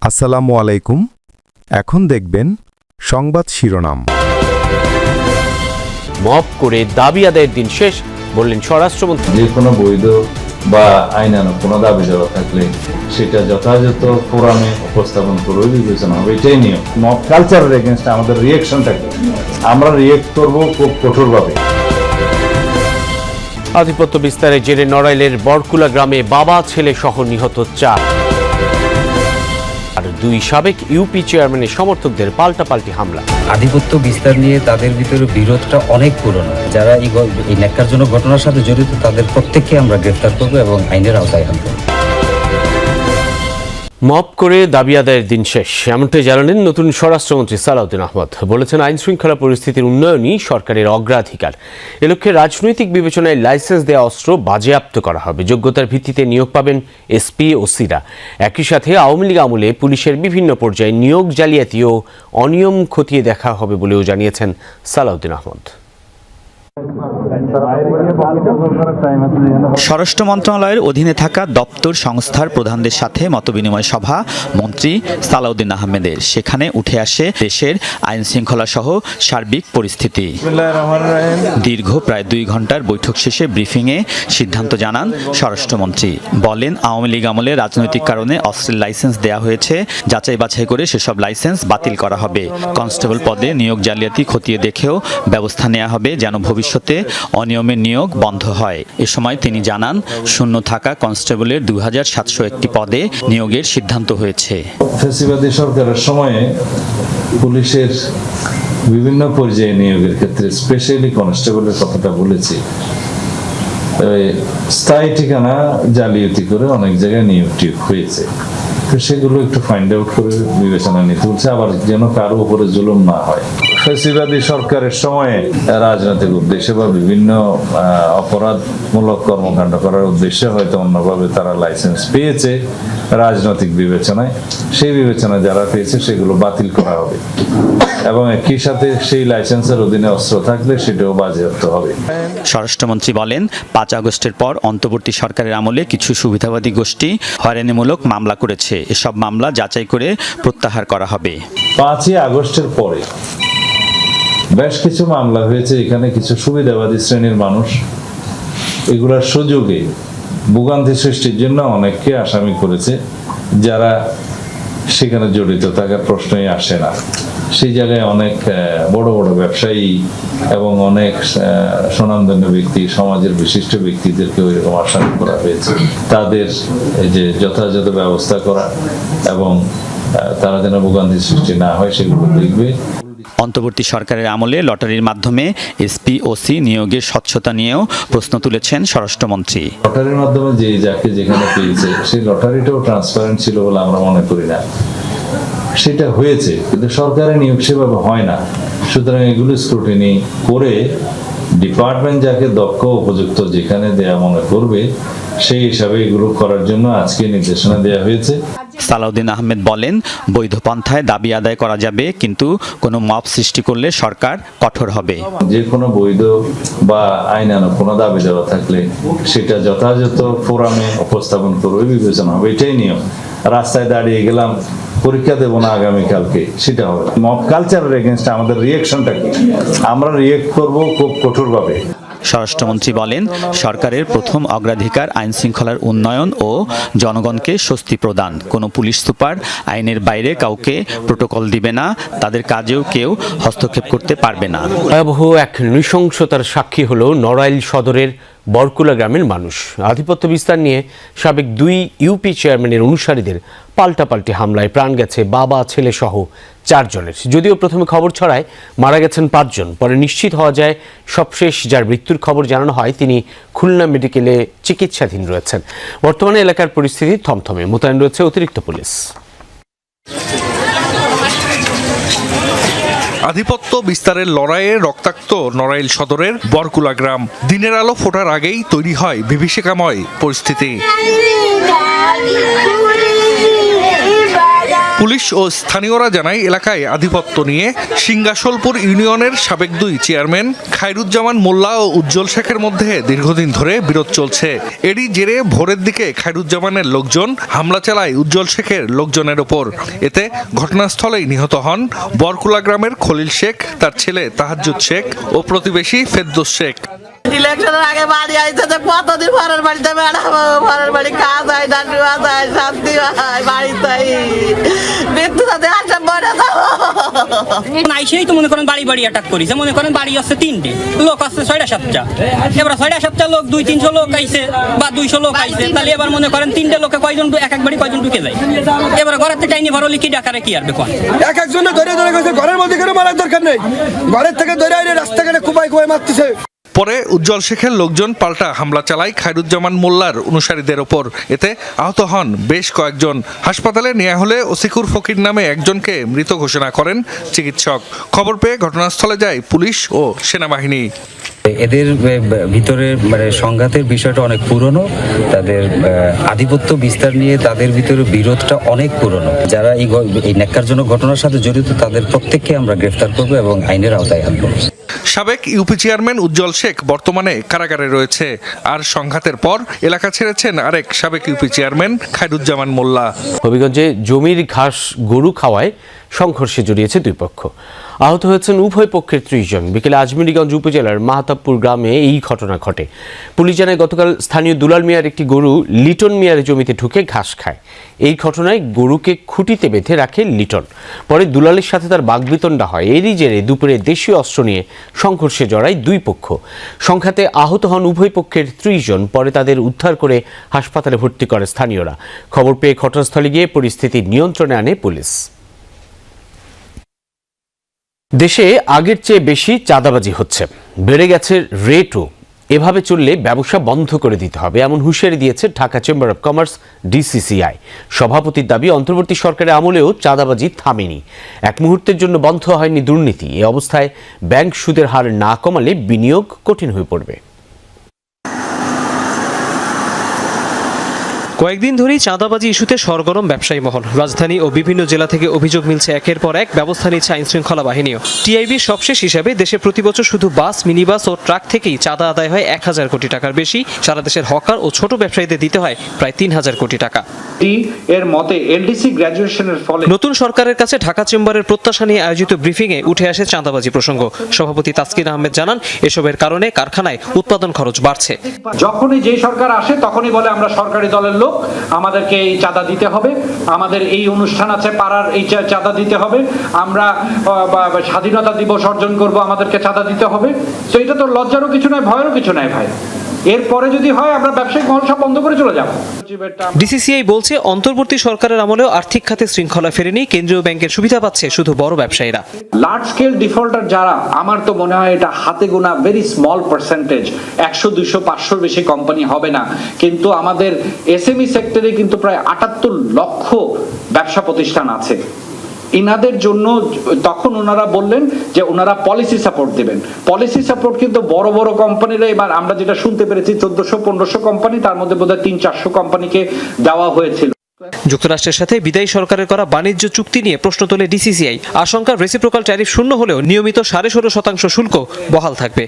আসসালামু আলাইকুম। এখন দেখবেন সংবাদ শিরোনাম। মব করে দাবি আদায়ের দিন শেষ, বললেন স্বরাষ্ট্রমন্ত্রী। যে কোনো বৈধ বা আইনানুগ কোনো দাবি দেওয়া থাকলে সেটা যথাযথ ফোরামে উপস্থাপন করে বিবেচনা হবে, এটাই নিয়ম। মব কালচারের এগেনস্টে আমাদের রিয়েকশনটা কি? আমরা রিয়েক্ট করব খুব কঠোরভাবে। আধিপত্য বিস্তারের জেরে নড়াইলের বরকুলা গ্রামে বাবা ছেলে সহ নিহত 4 আর 2 সাবেক ইউপি চেয়ারম্যানের সমর্থকদের পাল্টাপাল্টি হামলা। আধিপত্য বিস্তার নিয়ে তাদের ভিতরে বিরোধটা অনেক পুরনো। যারা এই ন্যাক্কারজনক ঘটনার সাথে জড়িত তাদের প্রত্যেককে আমরা গ্রেফতার করব এবং আইনের আওতায় আনব। মব করে দাবি আদায়ের দিন শেষ, এমনটাই জানালেন নতুন স্বরাষ্ট্রমন্ত্রী সালাউদ্দিন আহমদ। বলেছেন, আইন শৃঙ্খলা পরিস্থিতির উন্নয়নই সরকারের অগ্রাধিকার। এ লক্ষ্যে রাজনৈতিক বিবেচনায় লাইসেন্স দেওয়া অস্ত্র বাজেয়াপ্ত করা হবে। যোগ্যতার ভিত্তিতে নিয়োগ পাবেন এসপি ও সিরা। একই সাথে আওয়ামী লীগ আমলে পুলিশের বিভিন্ন পর্যায়ে নিয়োগ জালিয়াতি ও অনিয়ম খতিয়ে দেখা হবে বলেও জানিয়েছেন সালাউদ্দিন আহমদ। স্বরাষ্ট্র মন্ত্রণালয়ের অধীনে থাকা দপ্তর সংস্থার প্রধানদের সাথে মতবিনিময় সভা মন্ত্রী সালাউদ্দিন আহমেদের। সেখানে উঠে আসে দেশের আইন শৃঙ্খলা সহ সার্বিক পরিস্থিতি। দীর্ঘ প্রায় 2 ঘন্টার বৈঠক শেষে ব্রিফিংয়ে সিদ্ধান্ত জানান স্বরাষ্ট্রমন্ত্রী। বলেন, আওয়ামী লীগ আমলে রাজনৈতিক কারণে অস্ত্রের লাইসেন্স দেওয়া হয়েছে, যাচাই বাছাই করে সেসব লাইসেন্স বাতিল করা হবে। কনস্টেবল পদে নিয়োগ জালিয়াতি খতিয়ে দেখেও ব্যবস্থা নেওয়া হবে যেন ভবিষ্যতে অনিয়মের নিয়োগ বন্ধ হয়। এ সময় তিনি জানান, শূন্য থাকা কনস্টেবলের 2701টি পদে নিয়োগের সিদ্ধান্ত হয়েছে। ফ্যাসিবাদী সরকারের সময়ে পুলিশের বিভিন্ন পর্যায়ে নিয়োগের ক্ষেত্রে স্পেশালি কনস্টেবলের কথাটা বলেছি, স্থায়ী ঠিকানা জালিয়াতি করে অনেক জায়গায় নিয়োগ হয়েছে। তো সেগুলো একটু ফাইন্ড আউট করে বিবেচনা নিতে হচ্ছে, আবার যেন কারো উপরে জুলুম না হয়। ফ্যাসিবাদী সরকারের সময়ে রাজনৈতিক উদ্দেশ্যে বা বিভিন্ন অপরাধমূলক কর্মকাণ্ড করার উদ্দেশ্যে হয়তো অন্যভাবে তারা লাইসেন্স পেয়েছে রাজনৈতিক বিবেচনায়। সেই বিবেচনায় যারা পেয়েছে সেগুলো বাতিল করা হবে এবং একই সাথে সেই লাইসেন্সের অধীনে অস্ত্র থাকলে সেটাও বাজেয়াপ্ত হবে। স্বরাষ্ট্রমন্ত্রী বলেন, 5 আগস্টের পর অন্তর্বর্তী সরকারের আমলে কিছু সুবিধাবাদী গোষ্ঠী হয়রানিমূলক মামলা করেছে। এসব মামলা যাচাই করে প্রত্যাহার করা হবে। 5ই আগস্টের পরে বেশ কিছু মামলা হয়েছে, এখানে কিছু সুবিধাবাদী শ্রেণীর মানুষ এগুলার সুযোগে ভোগান্তি সৃষ্টির জন্য অনেককে আসামি করেছে, যারা সেখানে জড়িত থাকার প্রশ্নই আসে না। সেই জায়গায় অনেক বড় বড় ব্যবসায়ী এবং অনেক স্বনামধন্য ব্যক্তি, সমাজের বিশিষ্ট ব্যক্তিদেরকে ওইরকম আসামি করা হয়েছে। তাদের এই যে যথাযথ ব্যবস্থা করা এবং তারা যেন ভোগান্তি সৃষ্টি না হয় সেগুলো দেখবে। অন্তর্বর্তী সরকারের আমলে লটারির মাধ্যমে এসপি ওসি নিয়োগের স্বচ্ছতা নিয়েও প্রশ্ন তুলেছেন স্বরাষ্ট্রমন্ত্রী। লটারির মাধ্যমে যে যাকে যেখানে পেয়েছে সেই লটারিটাও ট্রান্সপারেন্ট ছিল বলে আমরা মনে করি না। সেটা হয়েছে, কিন্তু সরকারের নিয়োগ সেভাবে হয় না। সুতরাং এগুলো স্ক্রুটিনি করে ডিপার্টমেন্ট যাকে দক্ষ উপযুক্ত যেখানে দেয়া মনে করবে সেই হিসাবে এগুলো করার জন্য আজকে নির্দেশনা দেওয়া হয়েছে। সালাউদ্দিন আহমেদ বলেন, বৈধ পন্থায় দাবি আদায় করা যাবে, কিন্তু কোনো মব সৃষ্টি করলে সরকার কঠোর হবে। যে কোনো বৈধ বা আইনানুগ কোনো দাবি দেওয়া থাকলে সেটা যথাযথ ফোরামে উপস্থাপন করবে, বিবেচনা হবে, এটাই নিয়ম। রাস্তায় দাঁড়িয়ে গেলাম, পরীক্ষা দেবো না আগামীকালকে, সেটা হবে। মব কালচারের এগেনস্টে আমাদের রিয়েকশনটা কি? আমরা রিয়েক্ট করব খুব কঠোরভাবে। স্বরাষ্ট্রমন্ত্রী বলেন, সরকারের প্রথম অগ্রাধিকার আইন শৃঙ্খলার উন্নয়ন ও জনগণকে স্বস্তি প্রদান। কোনো পুলিশ সুপার আইনের বাইরে কাউকে প্রোটোকল দিবে না, তাদের কাজেও কেউ হস্তক্ষেপ করতে পারবে না। ভয়াবহ এক নৃশংসতার সাক্ষী হলো নড়াইল সদরের বরকুলা গ্রামের মানুষ। আধিপত্য বিস্তার নিয়ে সাবেক 2 ইউপি চেয়ারম্যানের অনুসারীদের পাল্টাপাল্টি হামলায় প্রাণ গেছে বাবা ছেলে সহ 4 জনের। যদিও প্রথমে খবর ছড়ায় মারা গেছেন 5 জন, পরে নিশ্চিত হওয়া যায় সবশেষ যার মৃত্যুর খবর জানানো হয় তিনি খুলনা মেডিকেলে চিকিৎসাধীন রয়েছেন। বর্তমানে এলাকার পরিস্থিতি থমথমে, মোতায়েন রয়েছে অতিরিক্ত পুলিশ। আধিপত্য বিস্তারের লড়াইয়ে রক্তাক্ত নড়াইল সদরের বরকুলা গ্রাম। দিনের আলো ফোটার আগেই তৈরি হয় বিভীষিকাময় পরিস্থিতি। পুলিশ ও স্থানীয়রা জানায় এলাকায় আধিপত্য নিয়ে সিংগাসলপুর ইউনিয়নের সাবেক 2 চেয়ারম্যান খায়রুজ্জামান মোল্লা ও উজ্জ্বল শেখের মধ্যে দীর্ঘদিন ধরে বিরোধ চলছে। এরই জেরে ভোরের দিকে খায়রুজ্জামানের লোকজন হামলা চালায় উজ্জ্বল শেখের লোকজনের ওপর। এতে ঘটনাস্থলেই নিহত হন বরকুলা গ্রামের খলিল শেখ, তার ছেলে তাহাজ্জুদ শেখ ও প্রতিবেশী ফেরদৌস শেখ। ইলেকশনের আগে বাড়ি আইছে যে কতদিন পরের বাড়িতে বেড়াবো, পরের বাড়ি কাজ হয়, ডান্ডুয়া যায়, শান্তি হয়, বাড়িতে মৃত্যু সাথে আসে মরে যাবো। আইসেই তো মনে করেন বাড়ি বাড়ি অ্যাটাক করিছে, মনে করেন বাড়ি আসছে 3টে, লোক আসছে 6টা-7টা, এবার 6টা-7টা লোক 200-300 লোক আইছে বা 200 লোক আইছে, তাহলে এবার মনে করেন 3টে লোকে কয়জন এক এক বাড়ি কয়জন ঢুকে যায়। এবার ঘরের থেকে টাইনি ভরলি কি ডাকারে কি আরবে কোন এক একজনে ধরে ধরে গেছে, ঘরের মধ্যে কেন মারার দরকার নেই, ঘরের থেকে ধরে আইনে রাস্তাঘাটে কুপাই কুপাই মারতেছে। পরে উজ্জ্বল শেখের লোকজন পাল্টা হামলা চালায় খায়রুজ্জামান মোল্লার অনুসারীদের ওপর। এতে আহত হন বেশ কয়েকজন। হাসপাতালে নেওয়া হলে ওসিকুর ফকির নামে একজনকে মৃত ঘোষণা করেন চিকিৎসক। খবর পেয়ে ঘটনাস্থলে যায় পুলিশ ও সেনাবাহিনী। এদের ভিতরে সংঘাতের বিষয়টা অনেক পুরনো, তাদের আধিপত্য বিস্তার নিয়ে তাদের ভিতরে বিরোধটা অনেক পুরনো। যারা এই ন্যাক্কারজনক ঘটনার সাথে জড়িত তাদের প্রত্যেককে আমরা গ্রেফতার করব এবং আইনের আওতায় আনব। সাবেক ইউপি চেয়ারম্যান উজ্জ্বল শেখ বর্তমানে কারাগারে রয়েছে। আর সংঘাতের পর এলাকা ছেড়েছেন আরেক সাবেক ইউপি চেয়ারম্যান খায়রুজ্জামান মোল্লা। হবিগঞ্জে জমির ঘাস গরু খাওয়ায় সংঘর্ষে জড়িয়েছে 2 পক্ষ। আহত হয়েছেন উভয় পক্ষের 30 জন। বিকেলে আজমিরীগঞ্জ উপজেলার মাহাতাবপুর গ্রামে এই ঘটনা ঘটে। পুলিশ জানায় গতকাল স্থানীয় দুলাল মিয়ার একটি গরু লিটন মিয়ার জমিতে ঢুকে ঘাস খায়। এই ঘটনায় গরুকে খুঁটিতে বেঁধে রাখে লিটন। পরে দুলালের সাথে তার বাগবিতণ্ডা হয়। এরই জেরে দুপুরে দেশীয় অস্ত্র নিয়ে সংঘর্ষে জড়ায় 2 পক্ষ। সংঘাতে আহত হন উভয় পক্ষের 30 জন। পরে তাদের উদ্ধার করে হাসপাতালে ভর্তি করে স্থানীয়রা। খবর পেয়ে ঘটনাস্থলে গিয়ে পরিস্থিতি নিয়ন্ত্রণে আনে পুলিশ। দেশে আগের চেয়ে বেশি চাঁদাবাজি হচ্ছে, বেড়ে গেছে রেটও। এভাবে চললে ব্যবসা বন্ধ করে দিতে হবে, এমন হুঁশিয়ারি দিয়েছে Dhaka chamber of commerce DCCI. সভাপতির দাবি, অন্তর্বর্তী সরকারের আমলেও চাঁদাবাজি থামেনি। এক মুহূর্তের জন্য বন্ধ হয়নি দুর্নীতি। এ অবস্থায় ব্যাংক সুদের হার না কমালে বিনিয়োগ কঠিন হয়ে পড়বে। কয়েকদিন ধরেই চাঁদাবাজি ইস্যুতে সরগরম ব্যবসায়ী মহল। রাজধানী ও বিভিন্ন জেলা থেকে অভিযোগ মিলছে, একের পর এক ব্যবস্থা নিচ্ছে আইনশৃঙ্খলা বাহিনীও। টিআইবির সবশেষ হিসাবে দেশে প্রতি বছর শুধু বাস, মিনিবাস ও ট্রাক থেকেই চাঁদা আদায় হয় 1000 কোটি টাকার বেশি। সারা দেশের হকার ও ছোট ব্যবসায়ীদের দিতে হয় প্রায় 3000 কোটি টাকা। এর মতে এলডিসি গ্র্যাজুয়েশনের ফলে নতুন সরকারের কাছে ঢাকা চেম্বারের প্রত্যাশা নিয়ে আয়োজিত ব্রিফিংয়ে উঠে আসে চাঁদাবাজি প্রসঙ্গ। সভাপতি তাসকিন আহমেদ জানান, এসবের কারণে কারখানায় উৎপাদন খরচ বাড়ছে। যখনই যে সরকার আসে তখনই বলে আমরা সরকারি দলের লোক, আমাদেরকে এই চাঁদা দিতে হবে, আমাদের এই অনুষ্ঠান আছে পাড়ার, এই চাঁদা দিতে হবে, আমরা স্বাধীনতা দিবস অর্জন করব, আমাদেরকে চাঁদা দিতে হবে। তো এটা তো লজ্জারও কিছু নয়, ভয়েরও কিছু নয় ভাই। এরপরে যদি হয় আমরা ব্যবসায়িক মহল সব বন্ধ করে চলে যাব। ডিসিসিআই বলছে, অন্তর্বর্তী সরকারের আমলেও আর্থিক খাতে শৃঙ্খলা ফেরেনি। কেন্দ্রীয় ব্যাংকের সুবিধা পাচ্ছে শুধু বড় ব্যবসায়ীরা। লার্জ স্কেল ডিফল্টার যারা, আমার তো মনে হয় এটা হাতে গোনা ভেরি স্মল পার্সেন্টেজ, 100, 200, 500 বেশি কোম্পানি হবে না। কিন্তু আমাদের এসএমই সেক্টরে কিন্তু প্রায় 78 লক্ষ ব্যবসা প্রতিষ্ঠান আছে। ইনাদের জন্য তখন ওনারা বললেন যে ওনারা পলিসি সাপোর্ট দেবেন। পলিসি সাপোর্ট কিন্তু বড় বড় কোম্পানিরা, এবার আমরা যেটা শুনতে পেরেছি 1400-1500 কোম্পানি, তার মধ্যে বোধহয় 300-400 কোম্পানিকে দেওয়া হয়েছিল। যুক্তরাষ্ট্রের সাথে বিদায়ী সরকারের করা বাণিজ্য চুক্তি নিয়ে প্রশ্ন তোলে ডিসিসিআই। আশঙ্কা, রেসিপ্রোকাল ট্যারিফ শূন্য হলেও নিয়মিত 16.5% শুল্ক বহাল থাকবে।